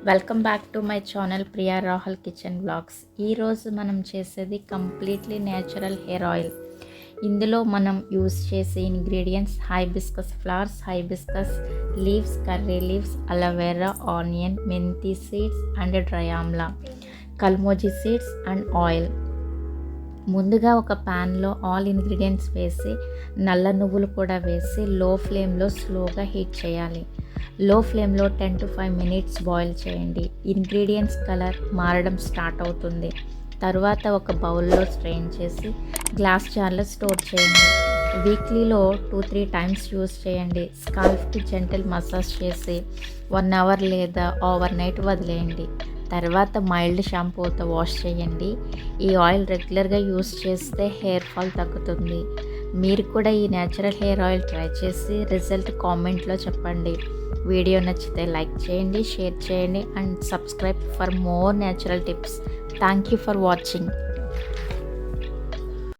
Welcome back to my channel Priya Rahul kitchen blogs. ఈరోజు మనం చేసేది కంప్లీట్లీ న్యాచురల్ హెయిర్ ఆయిల్. ఇందులో మనం యూస్ చేసే ingredients hibiscus flowers, hibiscus leaves, curry leaves, aloe vera, onion, మెంతి సీడ్స్ అండ్ డ్రై ఆమ్లా, కల్మోజీ సీడ్స్ అండ్ ఆయిల్. ముందుగా ఒక ప్యాన్లో ఆల్ ఇంగ్రీడియంట్స్ వేసి నల్ల నువ్వులు కూడా వేసి లో ఫ్లేమ్లో స్లోగా హీట్ చేయాలి. లో ఫ్లేమ్లో 10 to 5 minutes బాయిల్ చేయండి. ఇంగ్రీడియంట్స్ కలర్ మారడం స్టార్ట్ అవుతుంది. తరువాత ఒక బౌల్లో స్ట్రెయిన్ చేసి గ్లాస్ జార్లో స్టోర్ చేయండి. వీక్లీలో 2-3 times యూస్ చేయండి. స్కాల్ఫ్కి జెంటల్ మసాజ్ చేసి 1 hour లేదా ఓవర్ నైట్ వదిలేయండి. తర్వాత మైల్డ్ షాంపూతో వాష్ చేయండి. ఈ ఆయిల్ రెగ్యులర్గా యూస్ చేస్తే హెయిర్ ఫాల్ తగ్గుతుంది. మీరు కూడా ఈ న్యాచురల్ హెయిర్ ఆయిల్ ట్రై చేసి రిజల్ట్ కామెంట్లో చెప్పండి. వీడియో నచ్చితే లైక్ చేయండి, షేర్ చేయండి and subscribe for more natural tips. Thank you for watching.